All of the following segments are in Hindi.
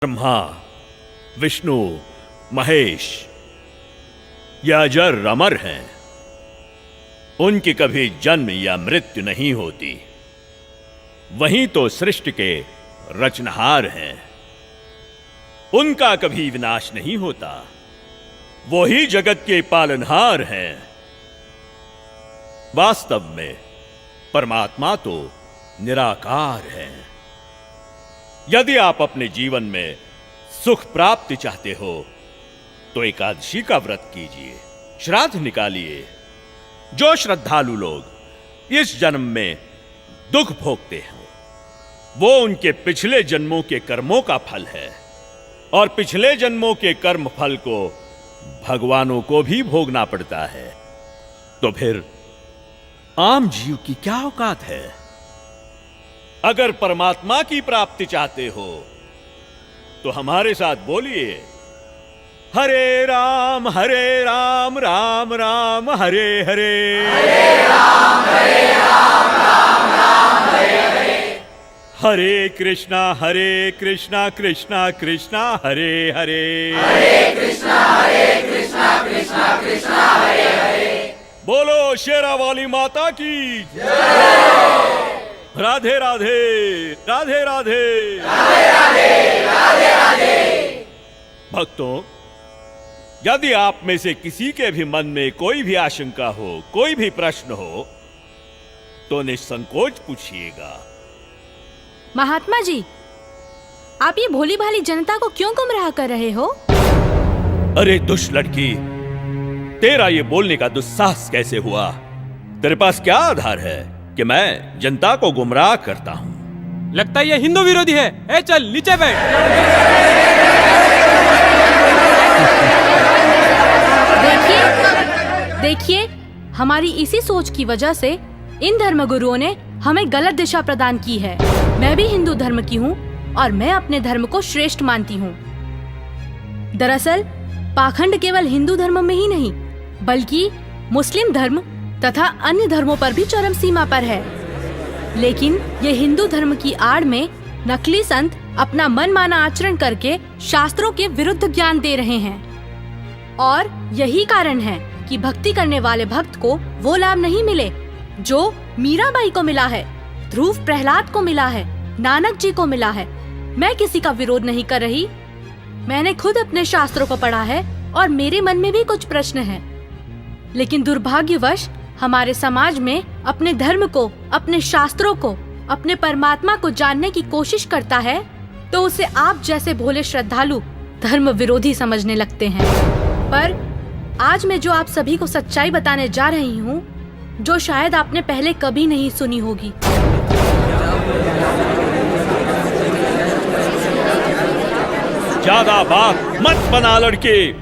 ब्रह्मा, विष्णु, महेश ये अजर अमर हैं। उनकी कभी जन्म या मृत्यु नहीं होती। वहीं तो सृष्टि के रचनहार हैं। उनका कभी विनाश नहीं होता। वो ही जगत के पालनहार हैं। वास्तव में परमात्मा तो निराकार है। यदि आप अपने जीवन में सुख प्राप्ति चाहते हो तो एकादशी का व्रत कीजिए, श्राद्ध निकालिए। जो श्रद्धालु लोग इस जन्म में दुख भोगते हैं वो उनके पिछले जन्मों के कर्मों का फल है, और पिछले जन्मों के कर्म फल को भगवानों को भी भोगना पड़ता है। तो फिर आम जीव की क्या औकात है? अगर परमात्मा की प्राप्ति चाहते हो तो हमारे साथ बोलिए, हरे राम राम राम हरे हरे, हरे राम राम राम हरे हरे, हरे कृष्णा कृष्णा कृष्णा हरे हरे, हरे कृष्णा कृष्णा कृष्णा हरे हरे। बोलो शेरा वाली माता की राधे राधे राधे राधे राधे राधे राधे राधे। भक्तों, यदि आप में से किसी के भी मन में कोई भी आशंका हो, कोई भी प्रश्न हो तो निसंकोच पूछिएगा। महात्मा जी, आप ये भोली भाली जनता को क्यों गुमराह कर रहे हो? अरे दुष्ट लड़की, तेरा ये बोलने का दुस्साहस कैसे हुआ? तेरे पास क्या आधार है कि मैं जनता को गुमराह करता हूँ? लगता है ये हिंदू विरोधी है। ए चल नीचे बैठ। देखिए, हमारी इसी सोच की वजह से इन धर्मगुरुओं ने हमें गलत दिशा प्रदान की है। मैं भी हिंदू धर्म की हूँ और मैं अपने धर्म को श्रेष्ठ मानती हूँ। दरअसल पाखंड केवल हिंदू धर्म में ही नहीं बल्कि मुस्लिम धर्म तथा अन्य धर्मों पर भी चरम सीमा पर है। लेकिन ये हिंदू धर्म की आड़ में नकली संत अपना मनमाना आचरण करके शास्त्रों के विरुद्ध ज्ञान दे रहे हैं, और यही कारण है कि भक्ति करने वाले भक्त को वो लाभ नहीं मिले जो मीराबाई को मिला है, ध्रुव प्रहलाद को मिला है, नानक जी को मिला है। मैं किसी का विरोध नहीं कर रही। मैंने खुद अपने शास्त्रों को पढ़ा है और मेरे मन में भी कुछ प्रश्न हैं। लेकिन दुर्भाग्यवश हमारे समाज में अपने धर्म को, अपने शास्त्रों को, अपने परमात्मा को जानने की कोशिश करता है तो उसे आप जैसे भोले श्रद्धालु धर्म विरोधी समझने लगते हैं। पर आज मैं जो आप सभी को सच्चाई बताने जा रही हूँ, जो शायद आपने पहले कभी नहीं सुनी होगी। ज्यादा बात मत बना लड़के।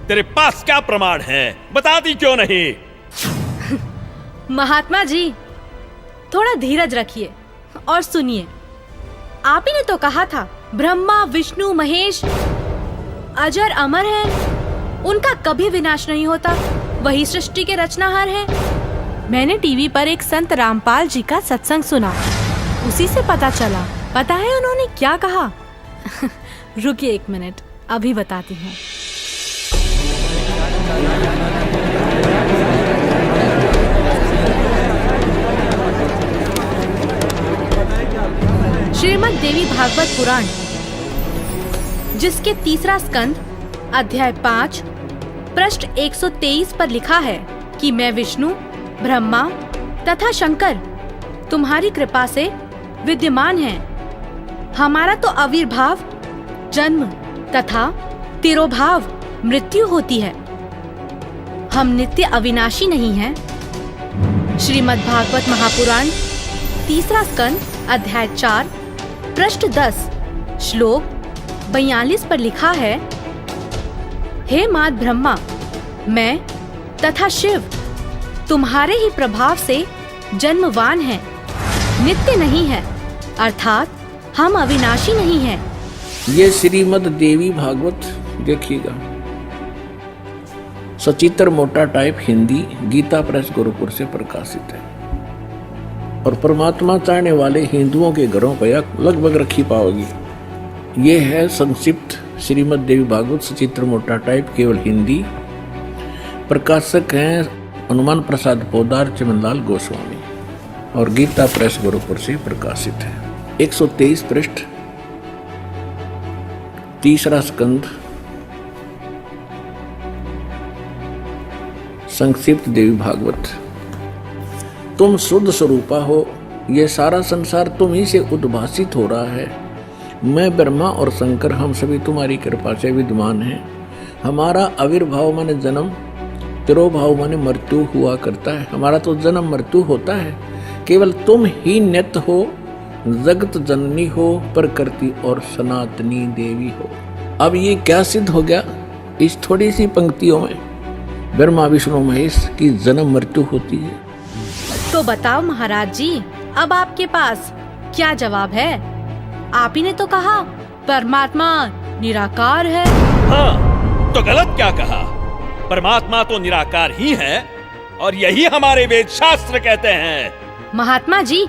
तेरे पास क्या प्रमाण है? बता दी क्यों नहीं? महात्मा जी, थोड़ा धीरज रखिए और सुनिए। आप ही ने तो कहा था ब्रह्मा, विष्णु, महेश अजर अमर हैं, उनका कभी विनाश नहीं होता, वही सृष्टि के रचनाहार हैं। मैंने टीवी पर एक संत रामपाल जी का सत्संग सुना, उसी से पता चला। पता है उन्होंने क्या कहा? रुकिए एक मिनट, अभी बताती हूँ। श्रीमद् देवी भागवत पुराण, जिसके तीसरा स्कंद अध्याय 5 पृष्ठ 123 पर लिखा है कि मैं विष्णु, ब्रह्मा तथा शंकर तुम्हारी कृपा से विद्यमान हैं। हमारा तो आविर्भाव, जन्म तथा तिरोभाव मृत्यु होती है। हम नित्य अविनाशी नहीं हैं। श्रीमद् भागवत महापुराण तीसरा स्कंद अध्याय 4 पृष्ठ 10 श्लोक 42 पर लिखा है, हे मात ब्रह्मा, मैं तथा शिव तुम्हारे ही प्रभाव से जन्मवान हैं, नित्य नहीं है, अर्थात हम अविनाशी नहीं हैं। ये श्रीमद् देवी भागवत देखिएगा, सचित्र मोटा टाइप हिंदी, गीता प्रेस गोरखपुर से प्रकाशित है। और परमात्मा चाहने वाले हिंदुओं के घरों पर लगभग रखी पाओगी। ये है संक्षिप्त श्रीमद् देवी भागवत सचित्र मोटा टाइप, केवल हिंदी। प्रकाशक हैं हनुमान प्रसाद पोदार, चमनलाल गोस्वामी, और गीता प्रेस गोरखपुर से प्रकाशित है। 123 पृष्ठ, तीसरा स्कंद, संक्षिप्त देवी भागवत। तुम शुद्ध स्वरूपा हो, ये सारा संसार तुम ही से उद्भासित हो रहा है। मैं ब्रह्मा और शंकर हम सभी तुम्हारी कृपा से विद्यमान हैं। हमारा आविर्भाव माने जन्म, तिरोभाव माने मृत्यु हुआ करता है। हमारा तो जन्म मृत्यु होता है, केवल तुम ही नित्य हो, जगत जननी हो, प्रकृति और सनातनी देवी हो। अब ये क्या सिद्ध हो गया इस थोड़ी सी पंक्तियों में? ब्रह्मा विष्णु महेश की जन्म मृत्यु होती है। तो बताओ महाराज जी, अब आपके पास क्या जवाब है? आप ही ने तो कहा परमात्मा निराकार है। हाँ, तो गलत क्या कहा? परमात्मा तो निराकार ही है, और यही हमारे वेद शास्त्र कहते हैं। महात्मा जी,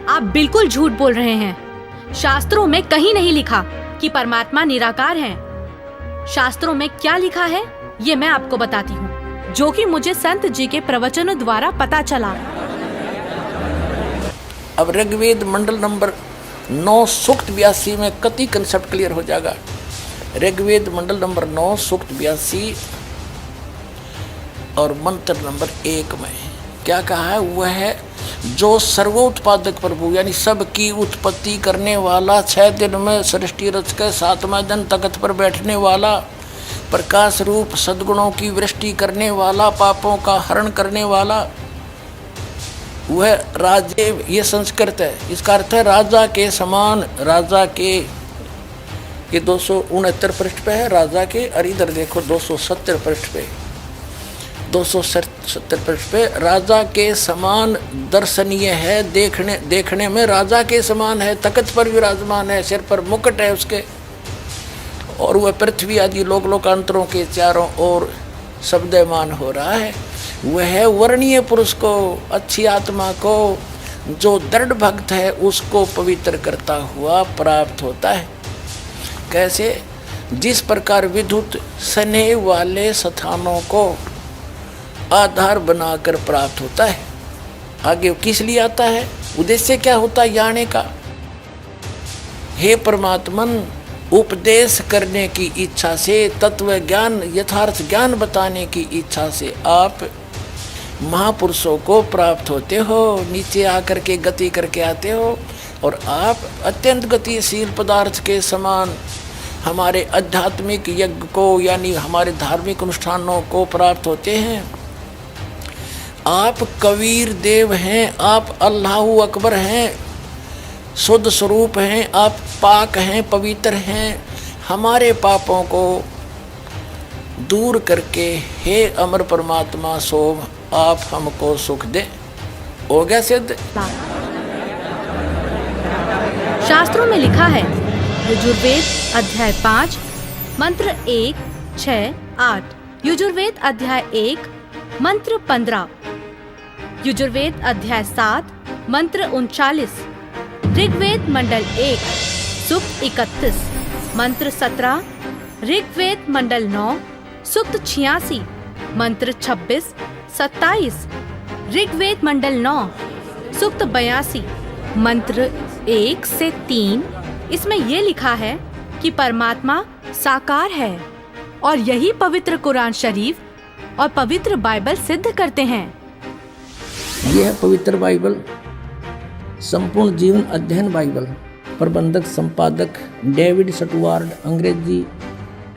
आप बिल्कुल झूठ बोल रहे हैं। शास्त्रों में कहीं नहीं लिखा कि परमात्मा निराकार है। शास्त्रों में क्या लिखा है ये मैं आपको बताती हूँ, जो कि मुझे संत जी के प्रवचनों द्वारा पता चला। अब ऋग्वेद मंडल नंबर 9 सूक्त 82 में कति कंसेप्ट क्लियर हो जाएगा। ऋग्वेद मंडल नंबर 9 सूक्त 82 और मंत्र नंबर 1 में क्या कहा है? वह है जो सर्वोत्पादक प्रभु, यानी सबकी उत्पत्ति करने वाला, 6 दिन में सृष्टि रच के 7वां दिन तख्त पर बैठने वाला, प्रकाश रूप सद्गुणों की वृष्टि करने वाला, पापों का हरण करने वाला, वह राजे, ये संस्कृत है। इसका अर्थ है राजा के समान। राजा के, ये 269 पृष्ठ पे है राजा के, और इधर देखो 270 पृष्ठ पे, 270 पृष्ठ पे राजा के समान दर्शनीय है। देखने में राजा के समान है, तख्त पर विराजमान है, सिर पर मुकुट है उसके, और वह पृथ्वी आदि लोकांतरों के चारों ओर शब्दमान हो रहा है। वह वर्णीय पुरुष को, अच्छी आत्मा को, जो दृढ़ भक्त है उसको पवित्र करता हुआ प्राप्त होता है। कैसे? जिस प्रकार विद्युत स्नेह वाले स्थानों को आधार बनाकर प्राप्त होता है। आगे किस लिए आता है? उद्देश्य क्या होता है आने का? हे परमात्मन, उपदेश करने की इच्छा से, तत्व ज्ञान, यथार्थ ज्ञान बताने की इच्छा से आप महापुरुषों को प्राप्त होते हो, नीचे आकर के गति करके आते हो, और आप अत्यंत गतिशील पदार्थ के समान हमारे आध्यात्मिक यज्ञ को, यानी हमारे धार्मिक अनुष्ठानों को प्राप्त होते हैं। आप कबीर देव हैं, आप अल्लाहु अकबर हैं, शुद्ध स्वरूप हैं, आप पाक हैं, पवित्र हैं। हमारे पापों को दूर करके हे अमर परमात्मा सोम, आप हमको सुख दे। हो गया सिद्ध। शास्त्रों में लिखा है, यजुर्वेद अध्याय 5 मंत्र 1, 6, 8, यजुर्वेद अध्याय 1 मंत्र 15, यजुर्वेद अध्याय 7 मंत्र 39, ऋग्वेद मंडल 1 सूक्त 31 मंत्र 17, ऋग्वेद मंडल 9 सूक्त 86 मंत्र 26, 27, ऋग्वेद मंडल 9 सूक्त 82 मंत्र 1 से 3। इसमें यह लिखा है कि परमात्मा साकार है, और यही पवित्र कुरान शरीफ और पवित्र बाइबल सिद्ध करते हैं। यह है पवित्र बाइबल, संपूर्ण जीवन अध्ययन बाइबल। प्रबंधक संपादक डेविड स्टुअर्ट, अंग्रेजी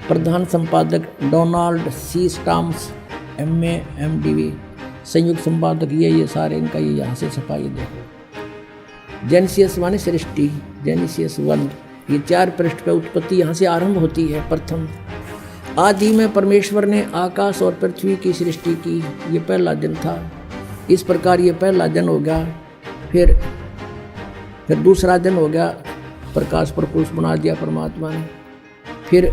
प्रधान संपादक Donald C Stamps, MA MDV, संयुक्त संपादक ये सारे इनका ये यहाँ से छपाई देखो। जेनेसिस माने सृष्टि, जेनेसिस 1, ये 4 पृष्ठ पे उत्पत्ति यहाँ से आरंभ होती है। प्रथम आदि में परमेश्वर ने आकाश और पृथ्वी की सृष्टि की, ये पहला दिन था। इस प्रकार ये पहला दिन हो गया। फिर दूसरा दिन हो गया, प्रकाश प्रपुरुष बना दिया परमात्मा ने। फिर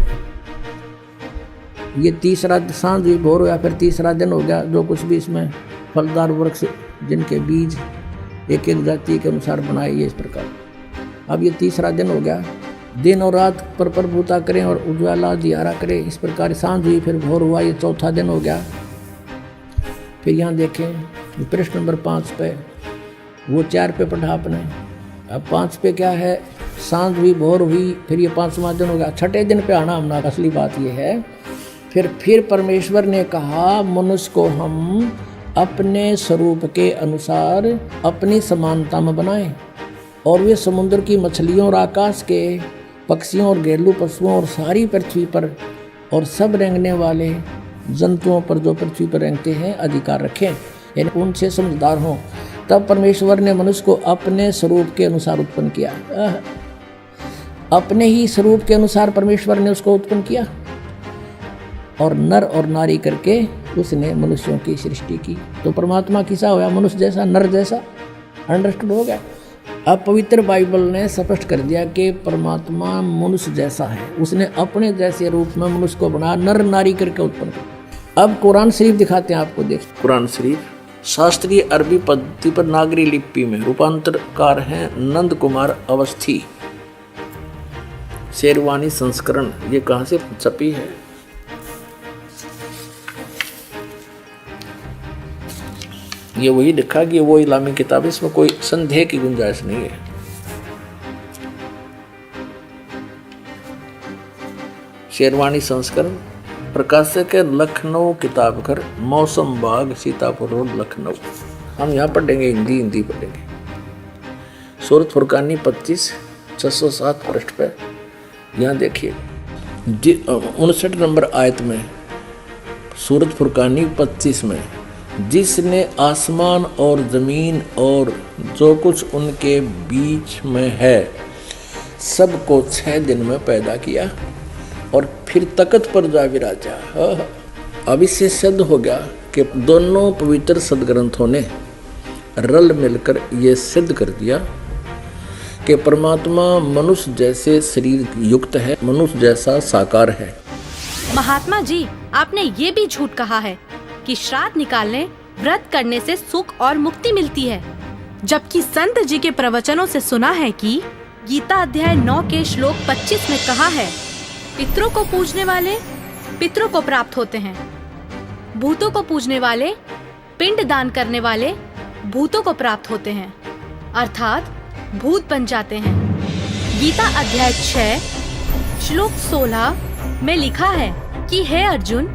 ये तीसरा सांझ भोर हो गया, फिर तीसरा दिन हो गया। जो कुछ भी इसमें फलदार वृक्ष जिनके बीज एक एक जाति के अनुसार बनाए, ये इस प्रकार। अब ये तीसरा दिन हो गया। दिन और रात पर प्रभुता करें और उज्ज्वला दियारा करें। इस प्रकार सांझ हुई, फिर भोर हुआ, ये चौथा दिन हो गया। फिर यहाँ देखें प्रश्न नंबर 5 पे, वो 4 पे पढ़ा आपने, अब 5 पे क्या है, सांझ हुई भोर हुई, फिर ये 5वां दिन हो गया। छठे दिन पे आना हमने, असली बात ये है। फिर परमेश्वर ने कहा मनुष्य को हम अपने स्वरूप के अनुसार अपनी समानता में बनाएं, और वे समुद्र की मछलियों और आकाश के पक्षियों और घरेलू पशुओं और सारी पृथ्वी पर और सब रेंगने वाले जंतुओं पर जो पृथ्वी पर रेंगते हैं अधिकार रखें, यानी उनसे समझदार हों। तब परमेश्वर ने मनुष्य को अपने स्वरूप के अनुसार उत्पन्न किया। अपने ही स्वरूप के अनुसार परमेश्वर ने उसको उत्पन्न किया, और नर और नारी करके उसने मनुष्यों की सृष्टि की। तो परमात्मा किसा होया, मनुष्य जैसा, नर जैसा। अंडरस्टूड हो गया। अब पवित्र बाइबल ने स्पष्ट कर दिया कि परमात्मा मनुष्य जैसा है, उसने अपने जैसे रूप में मनुष्य को बना, नर नारी करके उत्पन्न किया। अब कुरान शरीफ दिखाते हैं आपको, देख कुरान शरीफ शास्त्रीय अरबी पद्धति पर नागरी लिपि में रूपांतरकार हैं नंद कुमार अवस्थी, शेरवानी संस्करण। ये कहाँ से छपी है? ये वही लिखा कि वो इस्लामी किताब, इसमें कोई संदेह की गुंजाइश नहीं है। शेरवानी संस्करण, प्रकाशक है लखनऊ किताब घर, मौसम बाग, सीतापुर रोड, लखनऊ। हम यहाँ पढ़ेंगे, हिंदी पढ़ेंगे। सूरत फुरकानी 25 607 पृष्ठ पे यहाँ देखिए 59 नंबर आयत में, सूरत फुरकानी 25 में, जिसने आसमान और जमीन और जो कुछ उनके बीच में है सबको 6 दिन में पैदा किया और फिर तख्त पर जा विराजा। अब इससे सिद्ध हो गया कि दोनों पवित्र सदग्रंथों ने रल मिलकर ये सिद्ध कर दिया कि परमात्मा मनुष्य जैसे शरीर युक्त है, मनुष्य जैसा साकार है। महात्मा जी, आपने ये भी झूठ कहा है कि श्राद्ध निकालने, व्रत करने से सुख और मुक्ति मिलती है, जबकि संत जी के प्रवचनों से सुना है कि गीता अध्याय 9 के श्लोक 25 में कहा है, पितरों को पूजने वाले पितरों को प्राप्त होते हैं, भूतों को पूजने वाले, पिंड दान करने वाले भूतों को प्राप्त होते हैं, अर्थात भूत बन जाते हैं। गीता अध्याय 6 श्लोक 16 में लिखा है कि हे अर्जुन,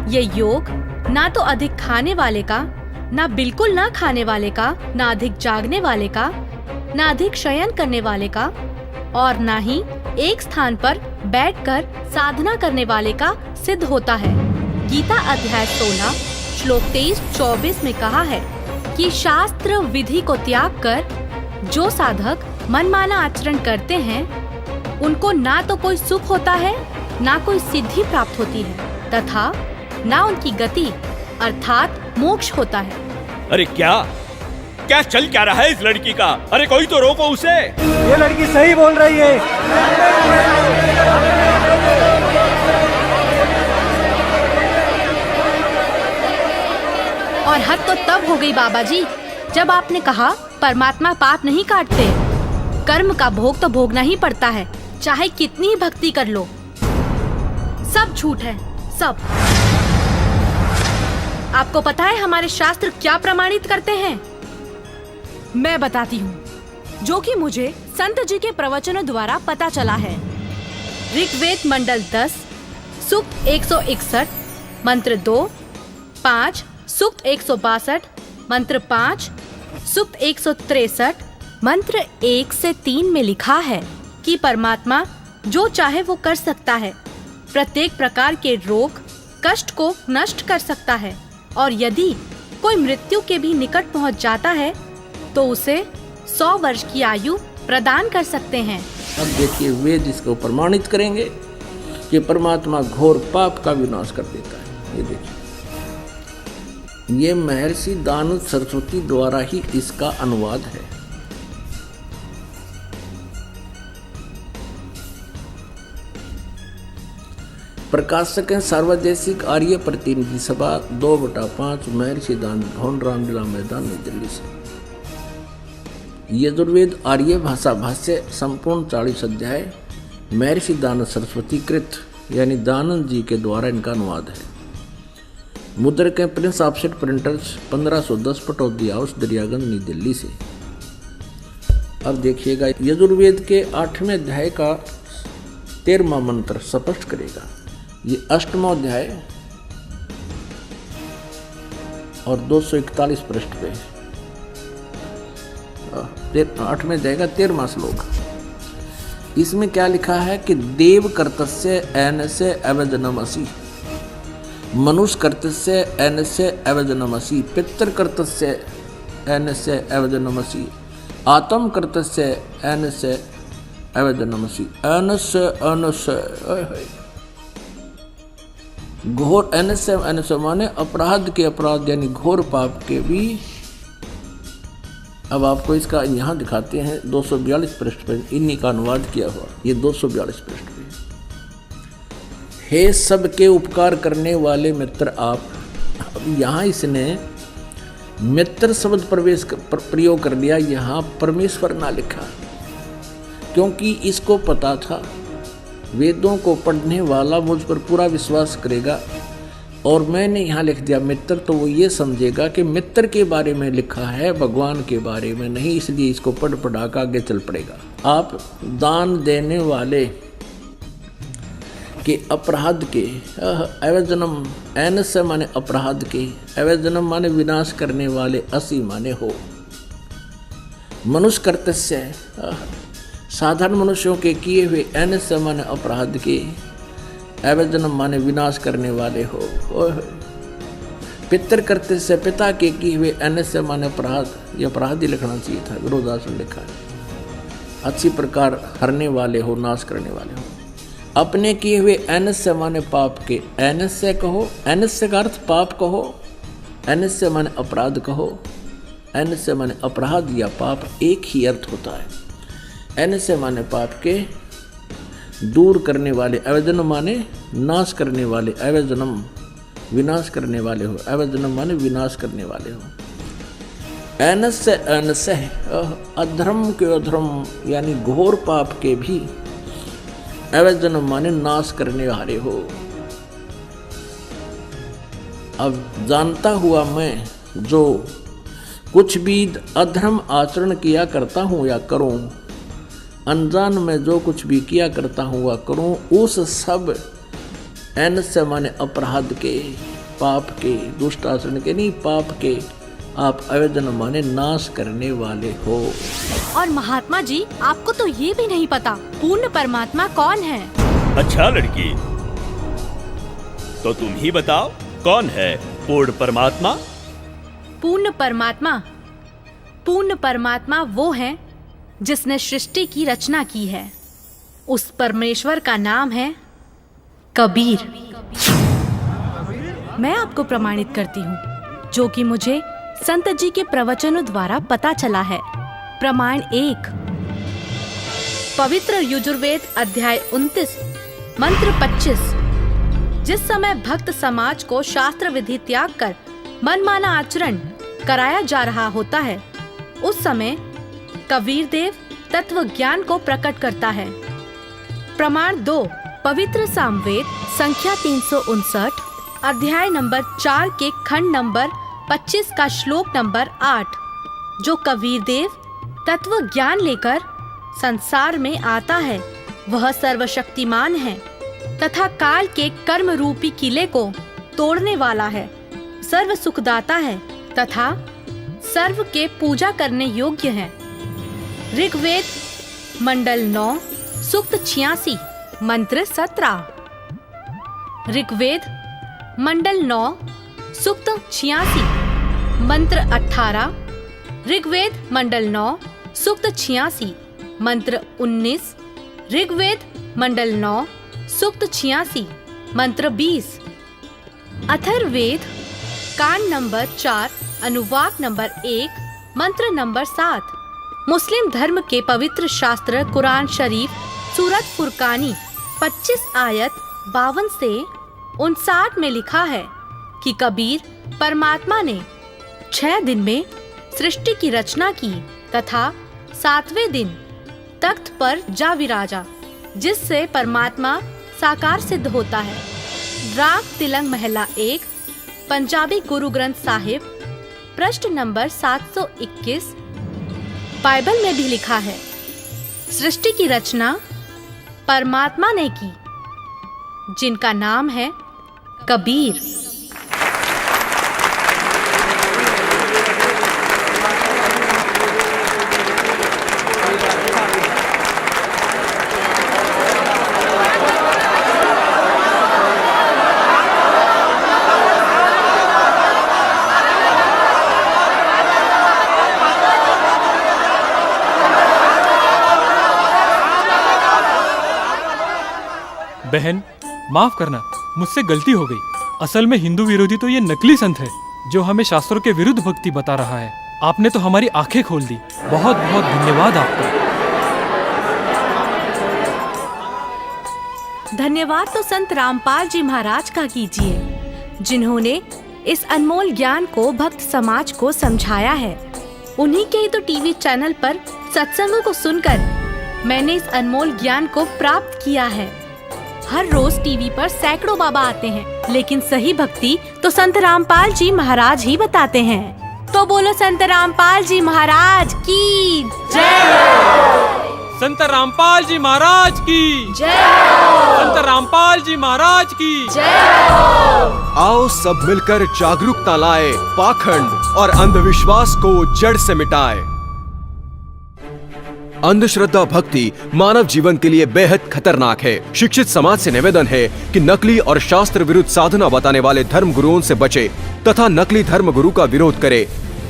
ये योग ना तो अधिक खाने वाले का, ना बिल्कुल ना खाने वाले का, ना अधिक जागने वाले का, ना अधिक शयन करने वाले का, और ना ही एक स्थान पर बैठकर साधना करने वाले का सिद्ध होता है। गीता अध्याय 16 श्लोक 23-24 में कहा है कि शास्त्र विधि को त्याग कर जो साधक मनमाना आचरण करते हैं, उनको ना तो कोई सुख होता है, ना कोई सिद्धि प्राप्त होती है, तथा ना उनकी गति अर्थात मोक्ष होता है। अरे क्या चल क्या रहा है इस लड़की का? अरे कोई तो रोको उसे। ये लड़की सही बोल रही है। और हद तो तब हो गई बाबा जी, जब आपने कहा परमात्मा पाप नहीं काटते, कर्म का भोग तो भोगना ही पड़ता है, चाहे कितनी ही भक्ति कर लो। सब झूठ है, सब। आपको पता है हमारे शास्त्र क्या प्रमाणित करते हैं? मैं बताती हूँ, जो कि मुझे संत जी के प्रवचनों द्वारा पता चला है। ऋग्वेद मंडल 10 सूक्त 161 मंत्र 2, 5 सूक्त 162 मंत्र 5, सूक्त 163 मंत्र 1 से 3 में लिखा है कि परमात्मा जो चाहे वो कर सकता है, प्रत्येक प्रकार के रोग कष्ट को नष्ट कर सकता है, और यदि कोई मृत्यु के भी निकट पहुंच जाता है तो उसे 100 वर्ष की आयु प्रदान कर सकते हैं। अब देखिए वेद इसको प्रमाणित करेंगे कि परमात्मा घोर पाप का विनाश कर देता है। ये देखिए, ये महर्षि दानव सरस्वती द्वारा ही इसका अनुवाद है। प्रकाशक है सार्वदेशिक आर्य प्रतिनिधि सभा 2/5 महर्षि दानव भवन रामलीला मैदान नई दिल्ली से। यजुर्वेद आर्य भाषा भाष्य संपूर्ण 40 अध्याय महर्षि दानंद सरस्वती कृत यानी दानंद जी के द्वारा इनका अनुवाद है। मुद्रक है Prince offset printers 1510 Pataudi house Daryaganj नई दिल्ली से। अब देखिएगा यजुर्वेद के 8वें अध्याय का 13वां मंत्र स्पष्ट करेगा। ये 8वां अध्याय और 241 पृष्ठ पे 8वें अध्याय का 13वां श्लोक। इसमें क्या लिखा है कि देव कर्तस्य एनस्य अवजनमसि, मनुष्य कर्तस्य एनस्य अवजनमसि, पितृ कर्तस्य एनस्य अवजनमसि, आत्म कर्तस्य एनस्य अवजनमसि। एनस्य एनस्य घोर एनस्य एनस्य माने अपराध के अपराध यानी घोर पाप के भी। अब आपको इसका यहाँ दिखाते हैं 242 पृष्ठ पर इन्हीं का अनुवाद किया हुआ। ये 242 पृष्ठ पे। हे सबके उपकार करने वाले मित्र आप। अब यहाँ इसने मित्र शब्द प्रयोग कर दिया, यहाँ परमेश्वर ना लिखा, क्योंकि इसको पता था वेदों को पढ़ने वाला मुझ पर पूरा विश्वास करेगा, और मैंने यहाँ लिख दिया मित्र, तो वो ये समझेगा कि मित्र के बारे में लिखा है, भगवान के बारे में नहीं, इसलिए इसको पढ़ पढ़ा कर आगे चल पड़ेगा। आप दान देने वाले के अपराध के अवजनम, एनस्य माने अपराध के, अवजनम माने विनाश करने वाले, असी माने हो। मनुष्य कर्तस्य साधारण मनुष्यों के किए हुए, एनस्य माने अपराध के, अवजनम माने विनाश करने वाले हो। पितृ कर्तस्य पिता के किए हुए, एनस्य माने अपराध, ये अपराध ही लिखना चाहिए था, विरोधासन लिखा है। अच्छी प्रकार हरने वाले हो, नाश करने वाले हो। अपने किए हुए, एनस्य माने पाप के, एनस्य कहो, एनस्य का अर्थ पाप कहो, एनस्य माने अपराध कहो, एनस्य माने अपराध या पाप एक ही अर्थ होता है। एनस्य माने पाप के दूर करने वाले, अवजनम माने नाश करने वाले, अवजनम विनाश करने वाले हो, अवजनम माने विनाश करने वाले हो। एनस्य एनस्य अधर्म के अधर्म यानी घोर पाप के भी, अवजनम माने नाश करने वाले हो। अब जानता हुआ मैं जो कुछ भी अधर्म आचरण किया करता हूँ या करूँ, अनजान में जो कुछ भी किया करता हूँ वह करूँ, उस सब एनस्य माने अपराध के, पाप के, दुष्ट आचरण के नहीं, पाप के आप अवजनम माने नाश करने वाले हो। और महात्मा जी, आपको तो ये भी नहीं पता पूर्ण परमात्मा कौन है। अच्छा लड़की, तो तुम ही बताओ कौन है पूर्ण परमात्मा? पूर्ण परमात्मा, पूर्ण परमात्मा वो है जिसने सृष्टि की रचना की है। उस परमेश्वर का नाम है कबीर। मैं आपको प्रमाणित करती हूँ, जो कि मुझे संत जी के प्रवचनों द्वारा पता चला है। प्रमाण 1, पवित्र यजुर्वेद अध्याय 29 मंत्र 25। जिस समय भक्त समाज को शास्त्र विधि त्याग कर मनमाना आचरण कराया जा रहा होता है, उस समय कबीर देव तत्व ज्ञान को प्रकट करता है। प्रमाण 2, पवित्र सामवेद संख्या 359 अध्याय नंबर 4 के खंड नंबर 25 का श्लोक नंबर 8, जो कबीर देव तत्व ज्ञान लेकर संसार में आता है, वह सर्वशक्तिमान है तथा काल के कर्म रूपी किले को तोड़ने वाला है, सर्व सुखदाता है तथा सर्व के पूजा करने योग्य है। ऋग्वेद मंडल 9 सूक्त 86 मंत्र 17। ऋग्वेद मंडल 9 सूक्त 86 मंत्र 18। ऋग्वेद मंडल 9 सूक्त 86 मंत्र 19। ऋग्वेद मंडल 9 सूक्त 86 मंत्र 20। अथर्ववेद कांड नंबर 4 अनुवाक नंबर 1 मंत्र नंबर 7। मुस्लिम धर्म के पवित्र शास्त्र कुरान शरीफ सूरत फुरकानी 25 आयत 52 से 59 में लिखा है कि कबीर परमात्मा ने 6 दिन में सृष्टि की रचना की तथा 7वें दिन तख्त पर जा विराजा। जिससे परमात्मा साकार सिद्ध होता है। राग तिलंग महला 1, पंजाबी गुरु ग्रंथ साहिब, पृष्ठ नंबर 721। बाइबल में भी लिखा है, सृष्टि की रचना परमात्मा ने की, जिनका नाम है कबीर। बहन माफ करना, मुझसे गलती हो गई। असल में हिंदू विरोधी तो ये नकली संत है जो हमें शास्त्रों के विरुद्ध भक्ति बता रहा है। आपने तो हमारी आंखें खोल दी। बहुत बहुत धन्यवाद आपका। धन्यवाद तो संत रामपाल जी महाराज का कीजिए, जिन्होंने इस अनमोल ज्ञान को भक्त समाज को समझाया है। उन्हीं के ही तो टीवी चैनल पर सत्संगों को सुनकर मैंने इस अनमोल ज्ञान को प्राप्त किया है। हर रोज टीवी पर सैकड़ों बाबा आते हैं, लेकिन सही भक्ति तो संत रामपाल जी महाराज ही बताते हैं। तो बोलो संत रामपाल जी महाराज की जय। संत रामपाल जी महाराज की जय। संत रामपाल जी महाराज की जय। आओ सब मिलकर जागरूकता लाए, पाखंड और अंधविश्वास को जड़ से मिटाए। अंधश्रद्धा भक्ति मानव जीवन के लिए बेहद खतरनाक है। शिक्षित समाज से निवेदन है कि नकली और शास्त्र विरुद्ध साधना बताने वाले धर्म गुरुओं से बचे तथा नकली धर्म गुरु का विरोध करे।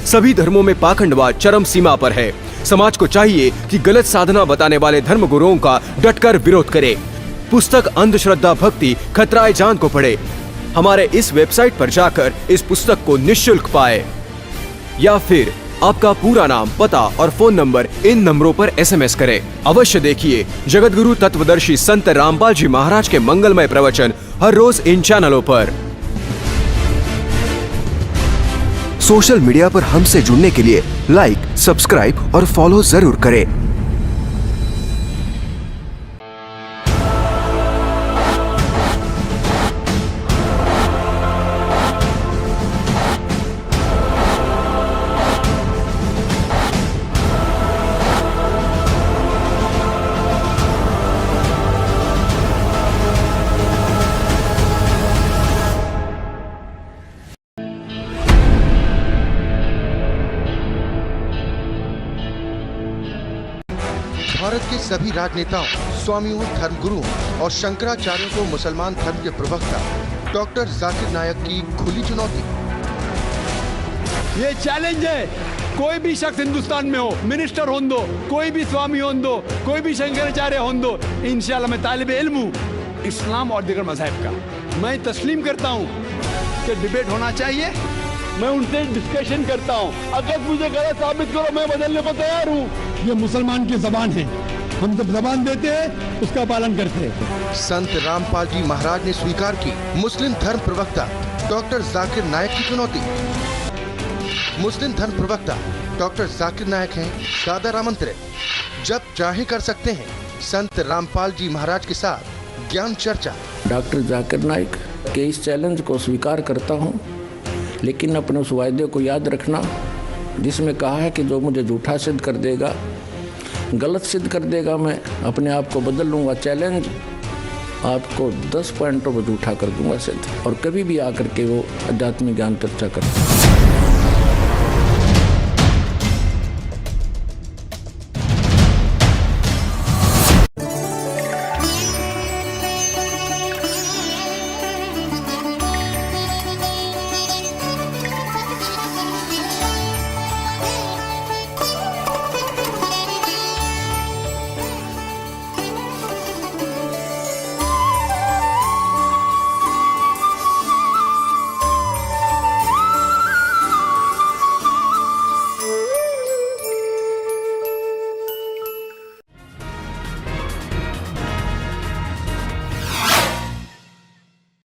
सभी धर्मों में पाखंडवाद चरम सीमा पर है। समाज को चाहिए कि गलत साधना बताने वाले धर्म गुरुओं का डटकर विरोध करे। पुस्तक अंधश्रद्धा भक्ति खतराए जान को पढ़े। हमारे इस वेबसाइट पर जाकर इस पुस्तक को निःशुल्क पाए, या फिर आपका पूरा नाम, पता और फोन नंबर इन नंबरों पर SMS करें। अवश्य देखिए जगत गुरु तत्वदर्शी संत रामपाल जी महाराज के मंगलमय प्रवचन हर रोज इन चैनलों पर। सोशल मीडिया पर हमसे जुड़ने के लिए लाइक, सब्सक्राइब और फॉलो जरूर करें। भारत के सभी राजनेताओं, स्वामियों, धर्मगुरुओं और शंकराचार्यों को मुसलमान धर्म के प्रवक्ता डॉक्टर जाकिर नायक की खुली चुनौती। ये चैलेंज है, कोई भी शख्स हिंदुस्तान में हो, मिनिस्टर हों दो, कोई भी स्वामी हों दो, कोई भी शंकराचार्य हों दो, इंशाल्लाह मैं तालिबे इल्म हूँ इस्लाम और दीगर मज़हब का। मैं तस्लीम करता हूँ कि डिबेट होना चाहिए। मैं उनसे डिस्कशन करता हूँ, अगर मुझे गलत साबित करो मैं बदलने को तैयार हूँ। ये मुसलमान की जबान है, हम जब जबान देते हैं उसका पालन करते हैं। संत रामपाल जी महाराज ने स्वीकार की मुस्लिम धर्म प्रवक्ता डॉक्टर जाकिर नायक की चुनौती। मुस्लिम धर्म प्रवक्ता डॉक्टर जाकिर नायक हैं सादर आमंत्रित, जब चाहे कर सकते हैं संत रामपाल जी महाराज के साथ ज्ञान चर्चा। डॉक्टर जाकिर नायक के इस चैलेंज को स्वीकार करता हूँ, लेकिन अपने उस वायदे को याद रखना जिसमें कहा है कि जो मुझे झूठा सिद्ध कर देगा, गलत सिद्ध कर देगा, मैं अपने आप को बदल लूँगा। चैलेंज, आपको 10 पॉइंटों पर झूठा कर दूंगा सिद्ध, और कभी भी आकर के वो आध्यात्मिक ज्ञान चर्चा कर।